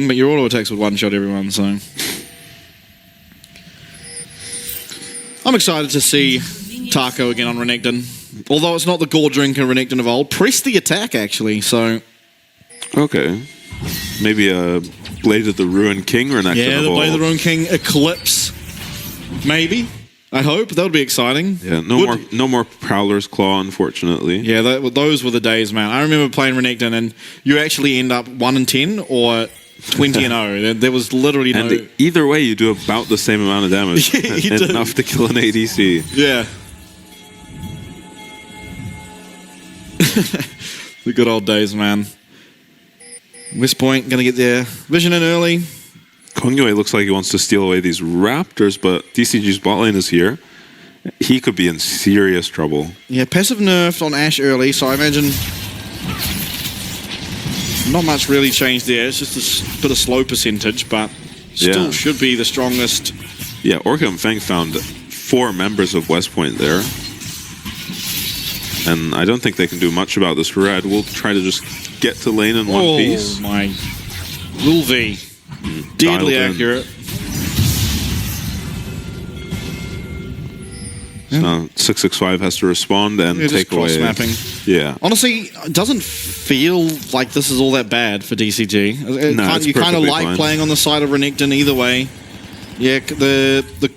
but your auto attacks would one-shot everyone, so... I'm excited to see Taco again on Renekton. Although it's not the Gore Drinker Renekton of old. Press the attack, actually, so... Okay. Maybe a Blade of the Ruined King Renekton yeah, the Blade of the Ruined King Eclipse. Maybe. I hope. That would be exciting. Yeah, no more Prowler's Claw, unfortunately. Yeah, those were the days, man. I remember playing Renekton, and you actually end up 1-10 or 20-0. There was literally no... And either way, you do about the same amount of damage. Enough to kill an ADC. Yeah. The good old days, man. West Point gonna get their vision in early. Kongyue looks like he wants to steal away these Raptors, but DCG's bot lane is here. He could be in serious trouble. Yeah, passive nerfed on Ashe early, so I imagine not much really changed there. It's just a bit of slow percentage, but still should be the strongest. Yeah, Orca and Feng found 4 members of West Point there. And I don't think they can do much about this. Red will try to just get to lane in one piece. Oh my... Lil V. Deadly accurate. So now 665 has to respond and take away. Cross-mapping. Yeah. Honestly, it doesn't feel like this is all that bad for DCG. No, you kind of like playing on the side of Renekton either way. Yeah, the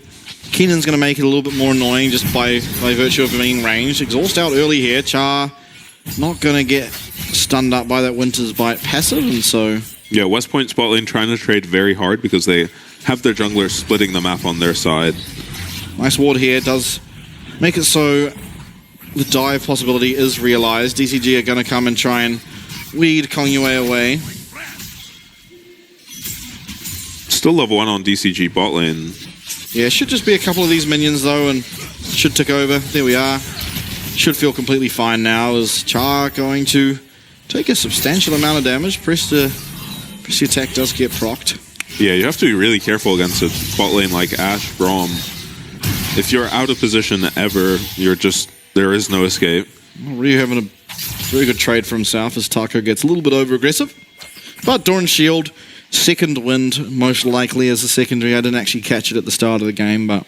Keenan's going to make it a little bit more annoying just by virtue of being ranged. Exhaust out early here. Char not going to get stunned up by that Winter's Bite passive, and so... Yeah, West Point spot lane trying to trade very hard because they have their jungler splitting the map on their side. Nice ward here. Does make it so the dive possibility is realized. DCG are going to come and try and weed Kongyue away. Still level 1 on DCG bot lane. Yeah, should just be a couple of these minions though, and should tick over. There we are. Should feel completely fine now. Is Char going to take a substantial amount of damage? Press the attack does get procced. Yeah, you have to be really careful against a bot lane like Ashe, Braum. If you're out of position ever, there is no escape. Ryu having a very good trade for himself as Taco gets a little bit over-aggressive. But Doran Shield, second wind, most likely as a secondary. I didn't actually catch it at the start of the game, but...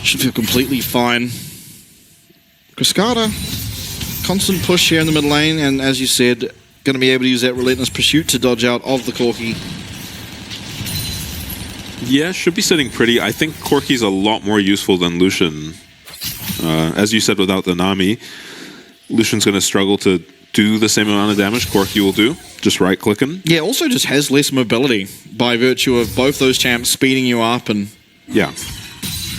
should feel completely fine. Cascada, constant push here in the middle lane, and as you said, going to be able to use that Relentless Pursuit to dodge out of the Corki. Yeah, should be sitting pretty. I think Corki's a lot more useful than Lucian. As you said, without the Nami, Lucian's going to struggle to do the same amount of damage Corki will do, just right-clicking. Yeah, also just has less mobility by virtue of both those champs speeding you up, and... yeah.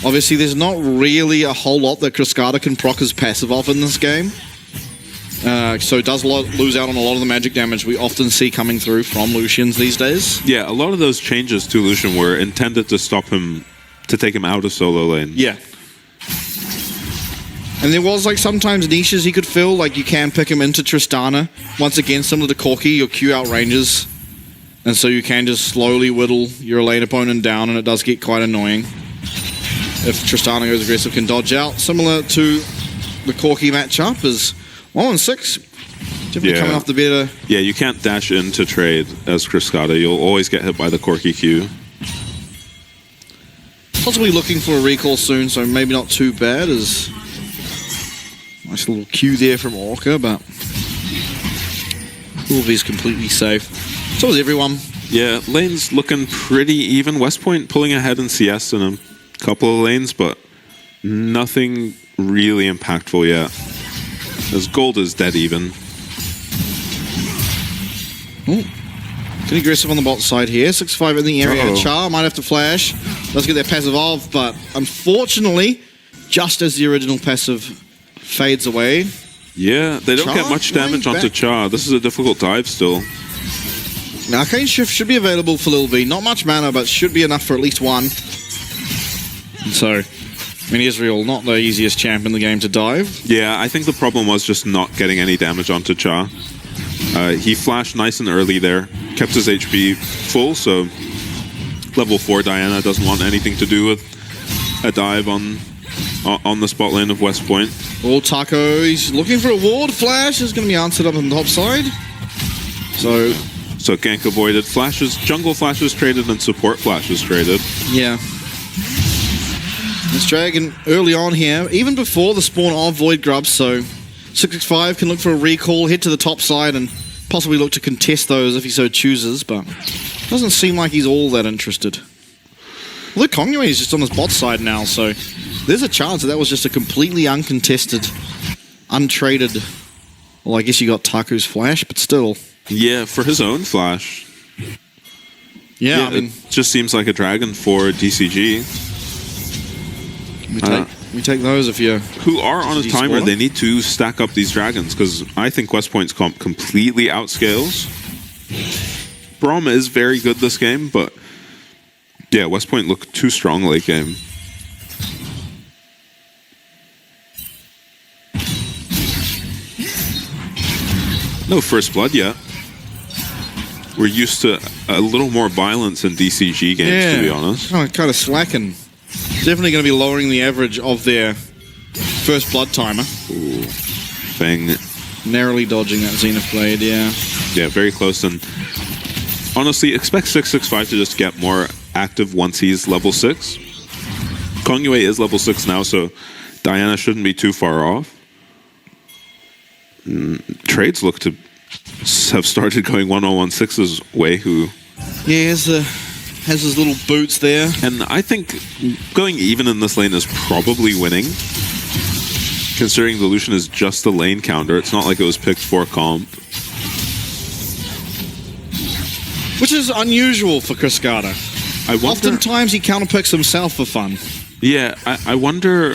Obviously, there's not really a whole lot that Cascada can proc his passive off in this game. So it does lose out on a lot of the magic damage we often see coming through from Lucians these days. Yeah, a lot of those changes to Lucian were intended to stop him, to take him out of solo lane. Yeah. And there was like sometimes niches he could fill, like you can pick him into Tristana. Once again, similar to Corki, your Q outranges. And so you can just slowly whittle your lane opponent down, and it does get quite annoying. If Tristana goes aggressive, can dodge out. Similar to the Corki matchup is 1-6. Definitely coming off the better. Yeah, you can't dash into trade as Cascada. You'll always get hit by the Corki Q. Possibly looking for a recall soon, so maybe not too bad. As nice little Q there from Orca, but Ulvi's completely safe. So is everyone. Yeah, lane's looking pretty even. West Point pulling ahead in CS in a couple of lanes, but nothing really impactful yet. As gold is dead even. Oh, getting aggressive on the bot side here. 6-5 in the area. Char might have to flash. Does get their passive off, but unfortunately, just as the original passive fades away. Yeah, they don't get much damage onto Char. This is a difficult dive still. Now, Arcane Shift should be available for Lil V. Not much mana, but should be enough for at least one. And so, I mean, Israel, not the easiest champ in the game to dive. Yeah, I think the problem was just not getting any damage onto Char. He flashed nice and early there, kept his HP full, so level 4 Diana doesn't want anything to do with a dive on the spot lane of West Point. Oh, Taco, he's looking for a ward. Flash is going to be answered up on the top side. So gank avoided, flashes, jungle flashes traded, and support flashes traded. Yeah. This Dragon early on here, even before the spawn of Void Grubs, so 665 can look for a recall, head to the top side, and possibly look to contest those if he so chooses, but doesn't seem like he's all that interested. Although Kongyue is just on his bot side now, so there's a chance that that was just a completely uncontested, untraded... Well, I guess you got Taku's flash, but still. Yeah, for his own flash. Yeah, I mean... It just seems like a Dragon for DCG. We take those if you... Who are on a timer, they need to stack up these Dragons, because I think West Point's comp completely outscales. Braum is very good this game, but yeah, West Point look too strong late game. No first blood yet. We're used to a little more violence in DCG games, to be honest. Oh, kind of slacking. Definitely going to be lowering the average of their first blood timer. Ooh. Feng. Narrowly dodging that Zenith Blade, yeah. Yeah, very close. And honestly, expect 665 to just get more active once he's level 6. Kongyue is level 6 now, so Diana shouldn't be too far off. Trades look to have started going 1-on-1-6's way, who... Yeah, has his little boots there. And I think going even in this lane is probably winning. Considering the Lucian is just a lane counter, it's not like it was picked for comp. Which is unusual for Cascada. Oftentimes he counterpicks himself for fun. Yeah, I wonder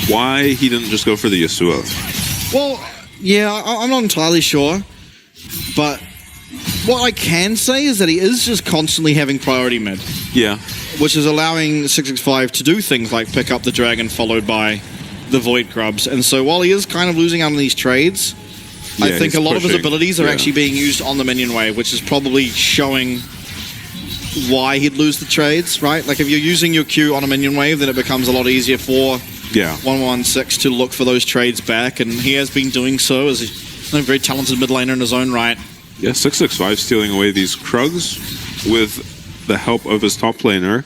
why he didn't just go for the Yasuo. Well, yeah, I'm not entirely sure, but what I can say is that he is just constantly having priority mid. Yeah. Which is allowing 665 to do things like pick up the Dragon followed by the Void Grubs. And so while he is kind of losing out on these trades, I think a lot of his abilities are actually being used on the minion wave, which is probably showing why he'd lose the trades, right? Like if you're using your Q on a minion wave, then it becomes a lot easier for 116 to look for those trades back, and he has been doing so as a very talented mid laner in his own right. Yeah, 665 stealing away these Krugs with the help of his top laner.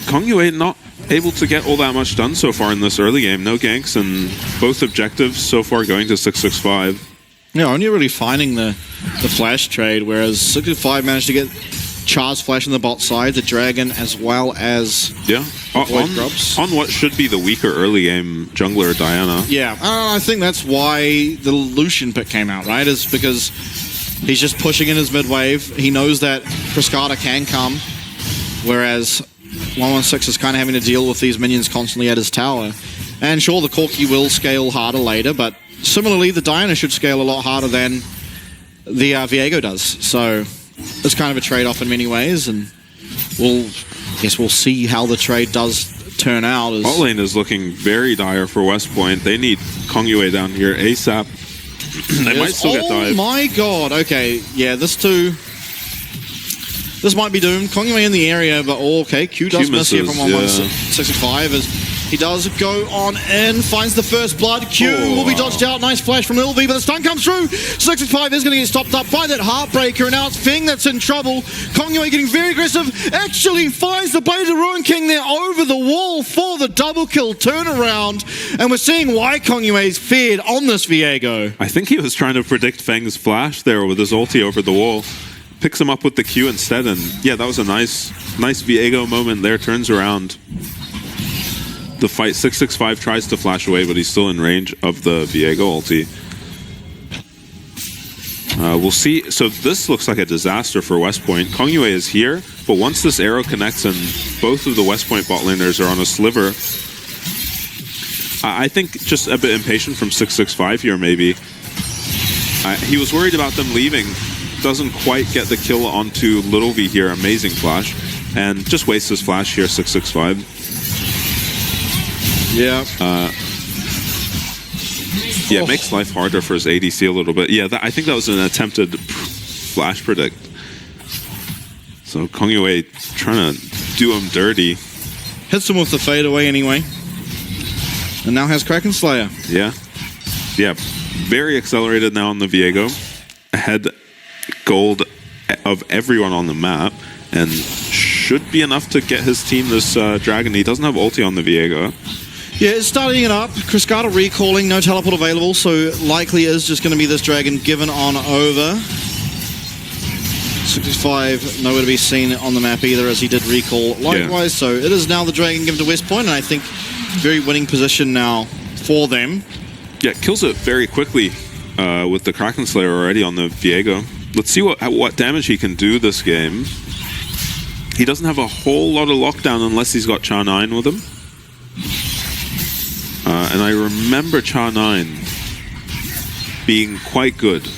Kongyue not able to get all that much done so far in this early game. No ganks and both objectives so far going to 665. Yeah, only really finding the flash trade, whereas 665 managed to get Char's flash on the bot side, the Dragon, as well as Void Grubs. On what should be the weaker early game jungler, Diana. Yeah, I think that's why the Lucian pick came out, right? Is because he's just pushing in his mid wave. He knows that Cascada can come, whereas 116 is kind of having to deal with these minions constantly at his tower. And sure, the Corki will scale harder later, but similarly, the Diana should scale a lot harder than the Viego does. So it's kind of a trade-off in many ways, and we'll see how the trade does turn out. Bot lane is looking very dire for West Point. They need Kongyue down here ASAP. They might still get dive. Oh my god, okay. Yeah, this might be doomed. Kongyue in the area, but okay, Q does miss here from 165 as he does go on in, finds the first blood. Q will be dodged out. Nice flash from Ilvi, but the stun comes through. 665 is going to get stopped up by that Heartbreaker, and now it's Feng that's in trouble. Kongyue getting very aggressive, actually finds the Blade of Ruin King there over the wall for the double kill turnaround, and we're seeing why Kongyue's feared on this Viego. I think he was trying to predict Feng's flash there with his ulti over the wall. Picks him up with the Q instead, and yeah, that was a nice Viego moment there. Turns around the fight. 665 tries to flash away, but he's still in range of the Viego ulti. We'll see. So this looks like a disaster for West Point. Kongyue is here, but once this arrow connects and both of the West Point bot laners are on a sliver, I think just a bit impatient from 665 here maybe. He was worried about them leaving. Doesn't quite get the kill onto Little V here. Amazing flash. And just wastes his flash here, 665. Yeah. Yeah, it makes life harder for his ADC a little bit. Yeah, I think that was an attempted flash predict. So Kongyue trying to do him dirty. Hits him with the fadeaway anyway. And now has Kraken Slayer. Yeah. Yeah. very accelerated now on the Viego. Ahead gold of everyone on the map. And should be enough to get his team this Dragon. He doesn't have ulti on the Viego. Yeah, it's starting it up. Cascada recalling, no teleport available, so likely is just going to be this Dragon given on over. 65, nowhere to be seen on the map either, as he did recall likewise. So it is now the Dragon given to West Point, and I think very winning position now for them. Yeah, kills it very quickly with the Kraken Slayer already on the Viego. Let's see what damage he can do this game. He doesn't have a whole lot of lockdown unless he's got Char 9 with him. And I remember Char 9 being quite good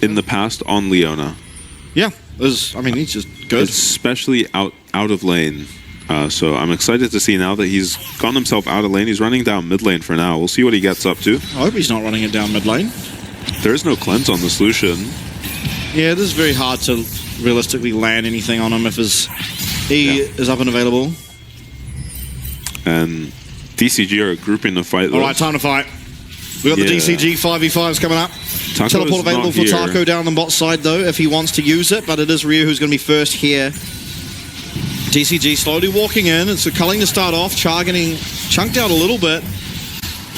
in the past on Leona. Yeah, he's just good. Especially out of lane. So I'm excited to see now that he's gotten himself out of lane. He's running down mid lane for now. We'll see what he gets up to. I hope he's not running it down mid lane. There is no cleanse on this Lucian. Yeah, this is very hard to realistically land anything on him if his E is up and available. And DCG are grouping the fight. All right, time to fight. We got the DCG 5v5s coming up. Taco Teleport available for Taco down the bot side though, if he wants to use it, but it is Ryu who's going to be first here. DCG slowly walking in. It's culling to start off. Char getting chunked out a little bit.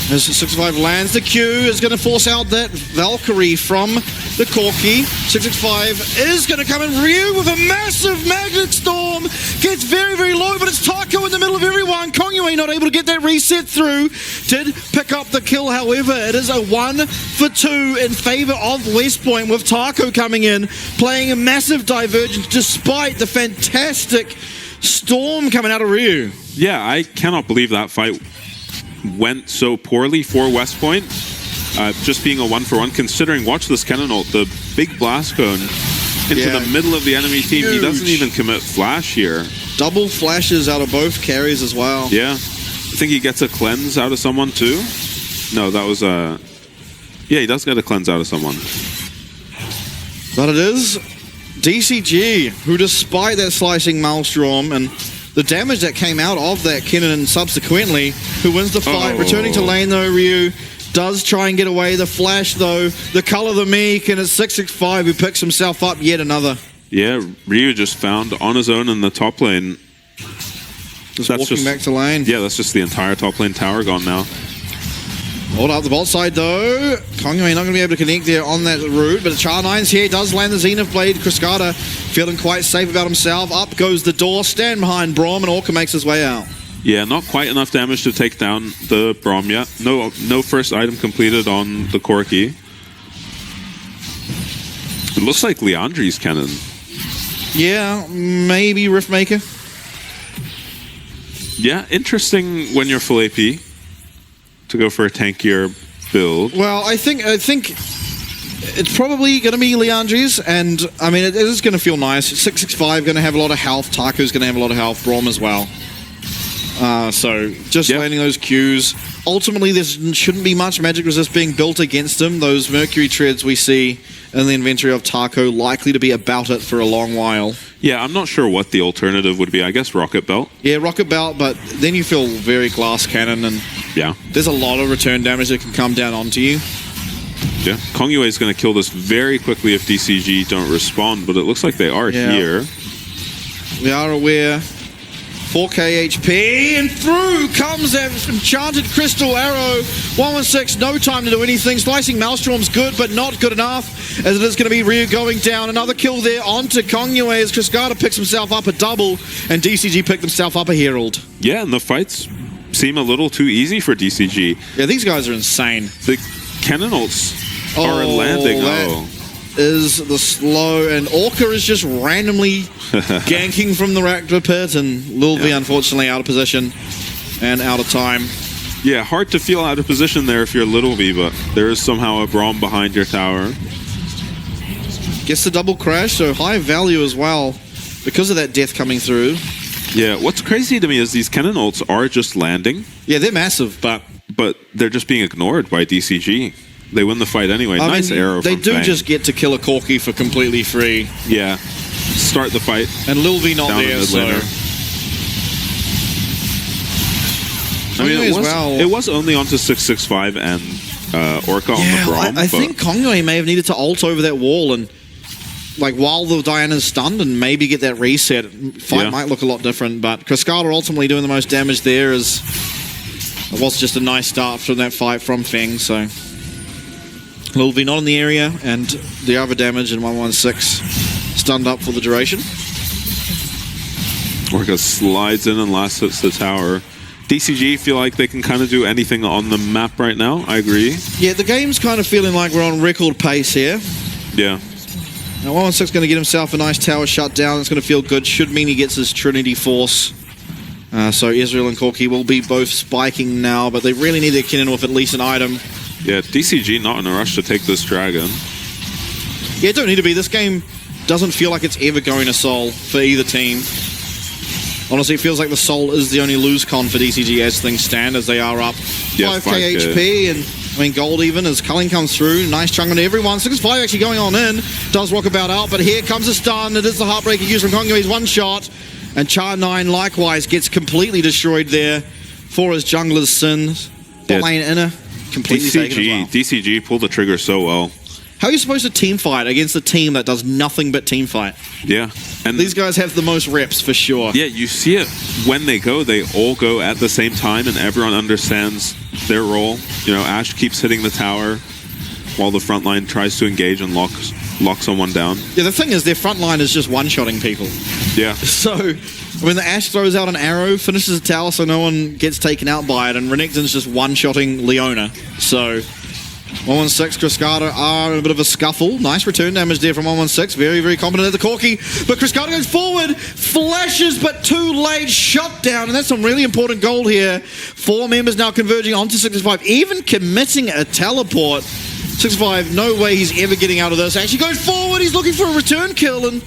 As 65 lands the Q, is going to force out that Valkyrie from the Corki. 665 is going to come in. Ryu with a massive Magic Storm. Gets very, very low, but it's Taco in the middle of everyone. Kongyue not able to get that reset through. Did pick up the kill, however. It is a 1 for 2 in favor of West Point, with Taco coming in, playing a massive divergence despite the fantastic storm coming out of Ryu. Yeah, I cannot believe that fight went so poorly for West Point. Just being a 1-for-1, considering, watch this cannon ult, the big blast cone into the middle of the enemy team. Huge. He doesn't even commit flash here. Double flashes out of both carries as well. Yeah. I think he gets a cleanse out of someone too. No, that was a... Yeah, he does get a cleanse out of someone. But it is DCG, who despite that slicing Maelstrom and the damage that came out of that Kennen subsequently, who wins the fight. Returning to lane though, Ryu does try and get away. The flash though, the color of the meek, and it's 665 who picks himself up yet another. Yeah, Ryu just found on his own in the top lane. Just walking back to lane. Yeah, that's just the entire top lane tower gone now. Hold up the bot side though. Kongyue not going to be able to connect there on that route, but Char 9's here. Does land the Zenith Blade. Cascada feeling quite safe about himself. Up goes the door. Stand behind Brom, and Orca makes his way out. Yeah, not quite enough damage to take down the Brom yet. No first item completed on the Corki. It looks like Leandri's cannon. Yeah, maybe Riftmaker. Yeah, interesting when you're full AP to go for a tankier build. Well, I think it's probably going to be Leandri's, and I mean it is going to feel nice. 665 going to have a lot of health. Taco's going to have a lot of health. Brom as well. So just landing those Qs. Ultimately, there shouldn't be much magic resist being built against him. Those Mercury treads we see in the inventory of Taco likely to be about it for a long while. Yeah, I'm not sure what the alternative would be. I guess Rocket Belt. Yeah, Rocket Belt, but then you feel very glass cannon, and there's a lot of return damage that can come down onto you. Yeah, Kongyue is going to kill this very quickly if DCG don't respond, but it looks like they are here. We are aware. 4k HP, and through comes that enchanted crystal arrow. 116, no time to do anything. Slicing Maelstrom's good, but not good enough, as it is going to be Ryu going down. Another kill there onto Kongyue as Cascada picks himself up a double, and DCG picked himself up a Herald. Yeah, and the fights seem a little too easy for DCG. Yeah, these guys are insane. The cannon ults are landing. Is the slow, and Orca is just randomly ganking from the Raptor pit, and Lil V unfortunately out of position and out of time. Yeah, hard to feel out of position there if you're Little V, but there is somehow a Brom behind your tower. Gets the double crash, so high value as well because of that death coming through. Yeah, what's crazy to me is these cannon ults are just landing. Yeah, they're massive, but they're just being ignored by DCG. They win the fight anyway. Nice arrow from They do Fang. just get to kill a Corki for completely free. Yeah. Start the fight. And Lil V not there, so... I mean, it was only onto 665 and Orca on the Braum. I think Kongwei may have needed to ult over that wall and, like, while the Diana's stunned and maybe get that reset. Fight might look a lot different, but Cascada ultimately doing the most damage there is... It was just a nice start from that fight from Feng, so... Lil V not in the area, and the other damage in 116 stunned up for the duration. Orca slides in and last hits the tower. DCG feel like they can kind of do anything on the map right now. I agree. Yeah, the game's kind of feeling like we're on record pace here. Yeah. Now 116 is going to get himself a nice tower shut down. It's going to feel good. Should mean he gets his Trinity Force. So Israel and Corki will be both spiking now, but they really need to get in with at least an item. Yeah, DCG not in a rush to take this dragon. Yeah, it don't need to be. This game doesn't feel like it's ever going to Sol for either team. Honestly, it feels like the Sol is the only lose con for DCG as things stand, as they are up 5k HP, and I mean gold even as Culling comes through. Nice chunk on everyone. 6-5 actually going on in. Does rock about out, but here comes a stun. It is the Heartbreaker used from Kongwei's one shot. And Char9 likewise gets completely destroyed there for his jungler's sins. Bot lane inner, completely taken as well. DCG pulled the trigger so well. How are you supposed to team fight against a team that does nothing but team fight? Yeah. And these guys have the most reps for sure. Yeah, you see it when they all go at the same time and everyone understands their role. You know, Ashe keeps hitting the tower while the front line tries to engage and lock someone down. Yeah, the thing is, their front line is just one-shotting people. Yeah. So, when the Ashe throws out an arrow, finishes a tower so no one gets taken out by it, and Renekton's just one-shotting Leona. So, 116, Cascada are in a bit of a scuffle. Nice return damage there from 116. Very, very competent at the Corki. But Cascada goes forward, flashes, but too late, shut down. And that's some really important gold here. 4 members now converging onto 6-5, even committing a teleport. 6-5, no way he's ever getting out of this. Actually goes forward, he's looking for a return kill and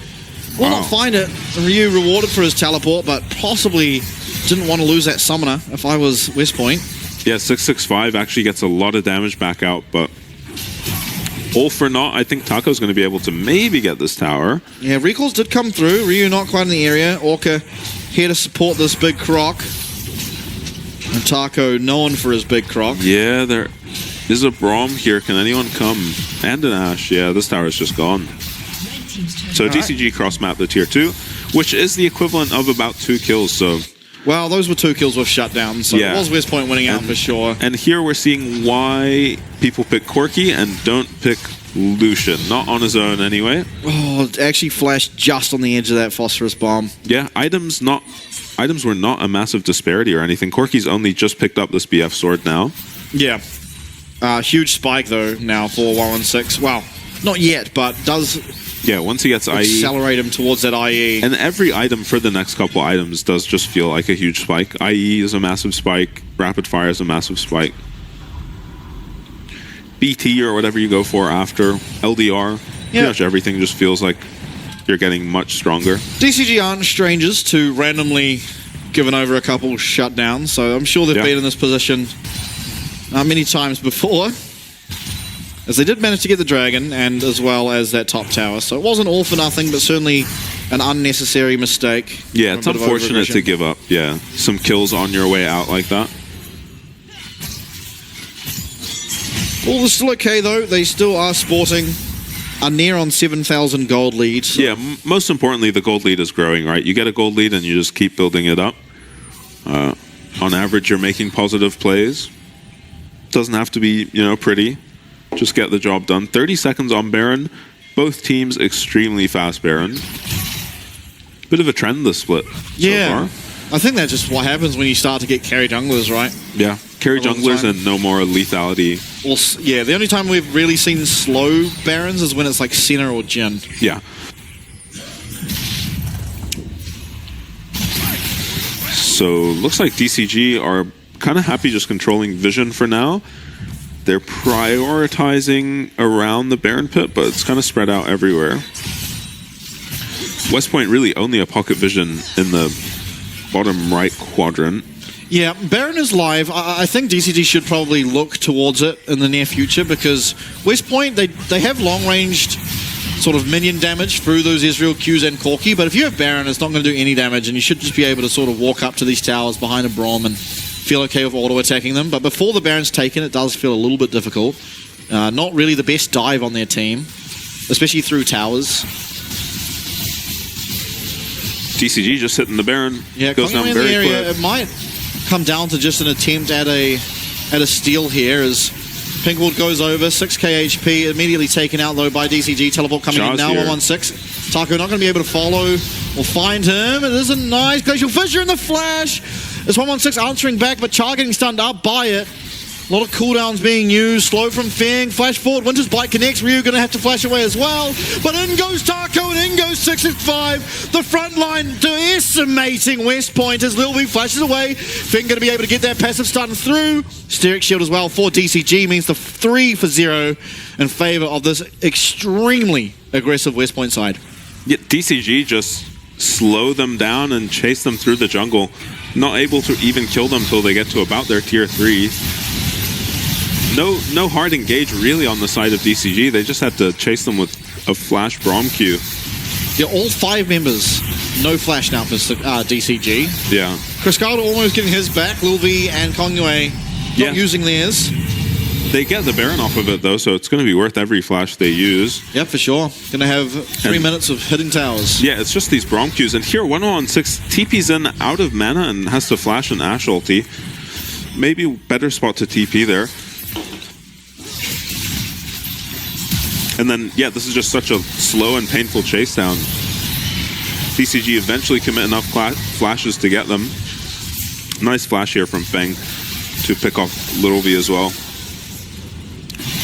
will not find it. And Ryu rewarded for his teleport, but possibly didn't want to lose that summoner if I was West Point. Yeah, 6-6-5 actually gets a lot of damage back out, but all for naught. I think Taco's going to be able to maybe get this tower. Yeah, recalls did come through. Ryu not quite in the area. Orca here to support this big croc. And Taco known for his big croc. Yeah, there is a Braum here. Can anyone come? And an Ashe. Yeah, this tower is just gone. So DCG cross-map the tier 2, which is the equivalent of about 2 kills, so... Well, those were 2 kills with shutdown, so it was West Point winning out for sure. And here we're seeing why people pick Corki and don't pick Lucian. Not on his own anyway. Oh, it actually flashed just on the edge of that phosphorus bomb. Yeah, items were not a massive disparity or anything. Corki's only just picked up this BF sword now. Yeah. Huge spike, though, now for 116. Well, not yet, but does... Yeah, once he gets IE... accelerate him towards that IE. And every item for the next couple items does just feel like a huge spike. IE is a massive spike. Rapid Fire is a massive spike. BT or whatever you go for after. LDR. Pretty much everything just feels like you're getting much stronger. DCG aren't strangers to randomly giving over a couple shutdowns, so I'm sure they've been in this position many times before. As they did manage to get the dragon, and as well as that top tower. So it wasn't all for nothing, but certainly an unnecessary mistake. Yeah, it's unfortunate to give up, some kills on your way out like that. All is still okay, though. They still are sporting a near on 7,000 gold lead. So. Yeah, most importantly, the gold lead is growing, right? You get a gold lead and you just keep building it up. On average, you're making positive plays. Doesn't have to be, pretty. Just get the job done. 30 seconds on Baron. Both teams extremely fast Baron. Bit of a trend, this split so far. I think that's just what happens when you start to get carry junglers, right? Yeah, carry junglers and no more lethality. Also, the only time we've really seen slow Barons is when it's like Senna or Jhin. Yeah. So, looks like DCG are kind of happy just controlling vision for now. They're prioritizing around the Baron pit, but it's kind of spread out everywhere. West Point really only a pocket vision in the bottom right quadrant. Yeah, Baron is live. I think DCG should probably look towards it in the near future because West Point, they have long-ranged sort of minion damage through those Israel Qs and Corki, but if you have Baron, it's not going to do any damage, and you should just be able to sort of walk up to these towers behind a Braum and feel okay with auto-attacking them. But before the Baron's taken, it does feel a little bit difficult. Not really the best dive on their team, especially through towers. DCG just hitting the Baron. Yeah, goes down in the very area, quick. it might come down to just an attempt at a steal here as Pinkwood goes over, 6k HP, immediately taken out though by DCG. Teleport coming in now, 116. Taco not going to be able to follow or find him. It is a nice Glacial Fissure in the flash. It's 116 answering back, but Char getting stunned up by it. A lot of cooldowns being used. Slow from Feng. Flash forward. Winter's Bite connects. Ryu going to have to flash away as well. But in goes Taco and in goes 665. The front line decimating West Point as Lil V flashes away. Feng going to be able to get that passive starting through. Steric Shield as well for DCG means the 3-0 in favor of this extremely aggressive West Point side. Yeah, DCG just slow them down and chase them through the jungle. Not able to even kill them until they get to about their tier 3. No hard engage really on the side of DCG. They just had to chase them with a flash Braum Q. Yeah, all 5 members, no flash now for DCG. Yeah. Cascada almost getting his back. Lil V and Kongyue not using theirs. They get the Baron off of it though, so it's going to be worth every flash they use. Yep, for sure. Going to have 3 minutes of hitting towers. Yeah, it's just these Braum Qs. And here, 116 TP's in out of mana and has to flash an Ashe ulti. Maybe better spot to TP there. And then, yeah, this is just such a slow and painful chase down. DCG eventually commit enough flashes to get them. Nice flash here from Feng to pick off Little V as well.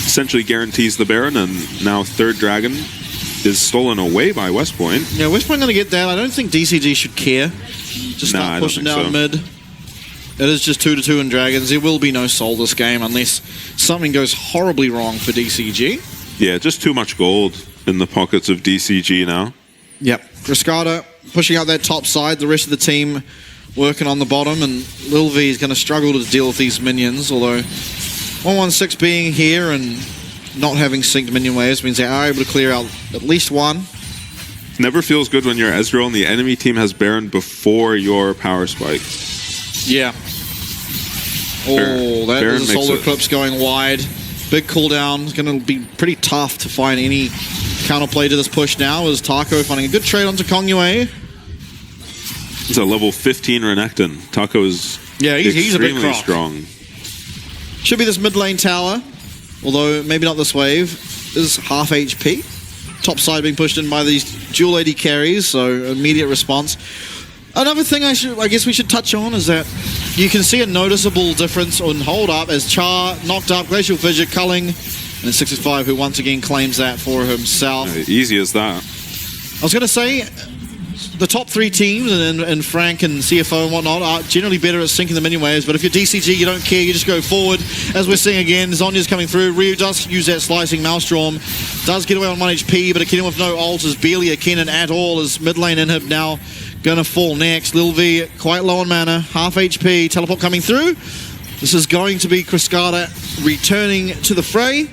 Essentially guarantees the Baron, and now third Dragon is stolen away by West Point. Yeah, West Point going to get that. I don't think DCG should care. Just start pushing down mid. It is just 2-2 in Dragons. There will be no soul this game unless something goes horribly wrong for DCG. Yeah, just too much gold in the pockets of DCG now. Yep. Cascada pushing out that top side. The rest of the team working on the bottom, and Lil V is going to struggle to deal with these minions, although 116 being here and not having synced minion waves means they are able to clear out at least one. Never feels good when you're Ezreal and the enemy team has Baron before your power spike. Yeah. Oh, that is a Solar Eclipse going wide. Big cooldown. It's going to be pretty tough to find any counterplay to this push now as Taco finding a good trade onto Kongyue. It's a level 15 Renekton. Taco is he's a bit strong. Should be this mid lane tower, although maybe not this wave. This is half HP. Top side being pushed in by these dual AD carries, so immediate response. Another thing I guess we should touch on is that you can see a noticeable difference on hold up as Char knocked up, Glacial Fissure, Culling, and 65 who once again claims that for himself. Easy as that. I was going to say, the top 3 teams, and Frank and CFO and whatnot, are generally better at syncing the minion waves, but if you're DCG, you don't care, you just go forward. As we're seeing again, Zonya's coming through. Ryu does use that slicing Maelstrom, does get away on 1 HP, but a Kennen with no ult is barely a Kennen at all, as mid lane inhib now gonna fall next. Lil V quite low on mana, half HP, teleport coming through. This is going to be Cascada returning to the fray.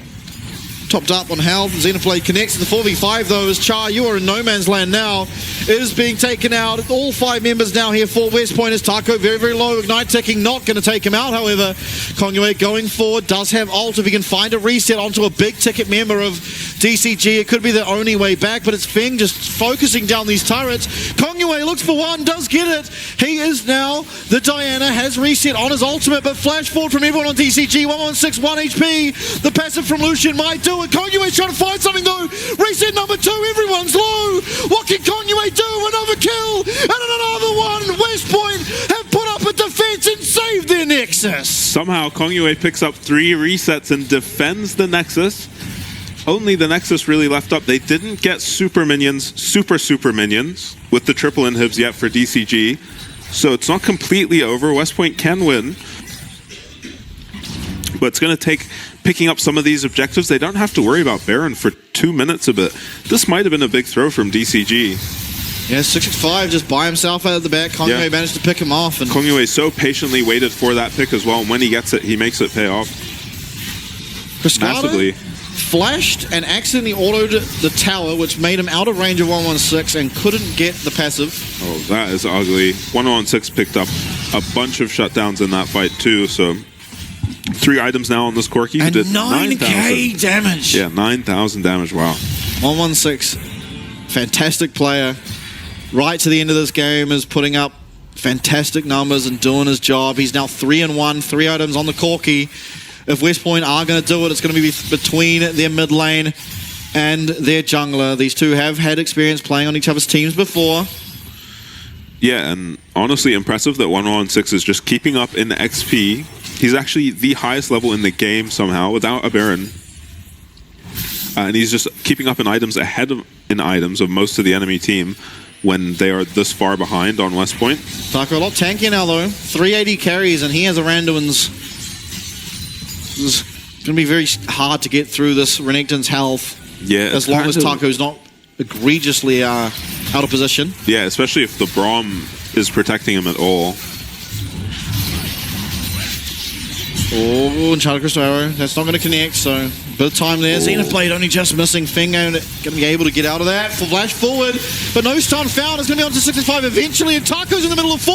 Topped up on health, Xenoblade connects to the 4v5 though as Char, you are in no man's land now. It is being taken out. All 5 members now here for West Point as Taco very, very low. Ignite ticking, not going to take him out. However, Kongyue going forward, does have ult if he can find a reset onto a big ticket member of DCG. It could be the only way back, but it's Feng just focusing down these turrets. Kongyue looks for one, does get it. He is now, the Diana has reset on his ultimate, but flash forward from everyone on DCG. 116, 1 HP. The passive from Lucian might do it. Kongyue's trying to find something though. Reset number 2, everyone's low. What can Kongyue do? Another kill and another one. West Point have put up a defense and saved their Nexus. Somehow Kongyue picks up 3 resets and defends the Nexus. Only the Nexus really left up. They didn't get super minions, super minions with the triple inhibs yet for DCG. So it's not completely over. West Point can win. But it's going to take picking up some of these objectives. They don't have to worry about Baron for 2 minutes of it. This might have been a big throw from DCG. Yeah, 665 just by himself out of the back. Kongyue managed to pick him off. And Kongyue so patiently waited for that pick as well. And when he gets it, he makes it pay off. Massively. Flashed and accidentally autoed the tower, which made him out of range of 116 and couldn't get the passive. Oh, that is ugly. 116 picked up a bunch of shutdowns in that fight too. So 3 items now on this Corki. And Who did 9k damage. Yeah, 9,000 damage. Wow. 116, fantastic player. Right to the end of this game is putting up fantastic numbers and doing his job. He's now 3-1, 3 items on the Corki. If West Point are going to do it, it's going to be between their mid lane and their jungler. These two have had experience playing on each other's teams before. Yeah, and honestly impressive that 116 is just keeping up in the XP. He's actually the highest level in the game somehow without a Baron. And he's just keeping up in items ahead of most of the enemy team when they are this far behind on West Point. Taco a lot tankier now though. 380 carries and he has a Randuin's. It's going to be very hard to get through this Renekton's health. Yeah, as long as Taco's not egregiously out of position. Yeah, especially if the Braum is protecting him at all. Oh, Enchanted Crystal Arrow. That's not going to connect, so a bit of time there. Zenith Blade only just missing. Finger going to be able to get out of that. Flash forward, but no stun found. It's going to be on to 65 eventually, and Taco's in the middle of 4.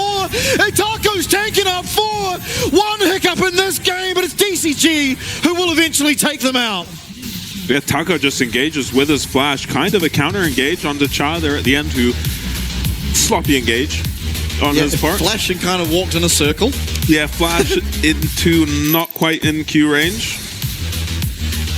And Taco's tanking up 4. One hiccup in this game, but it's DCG who will eventually take them out. Yeah, Taco just engages with his flash. Kind of a counter engage onto Cha there at the end, who sloppy engage on his part. Flash and kind of walked in a circle. Yeah, flash into not quite in Q range.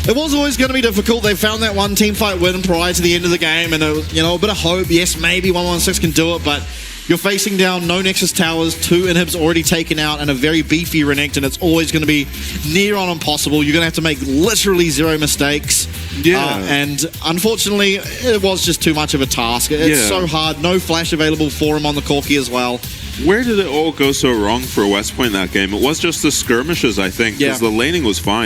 It was always going to be difficult. They found that one team fight win prior to the end of the game, and a bit of hope. Yes, maybe 116 can do it, but you're facing down no Nexus Towers, 2 inhibs already taken out, and a very beefy Renekton. It's always going to be near on impossible. You're going to have to make literally 0 mistakes. Yeah. And unfortunately, it was just too much of a task. It's so hard. No flash available for him on the Corki as well. Where did it all go so wrong for West Point that game? It was just the skirmishes, I think, because the laning was fine.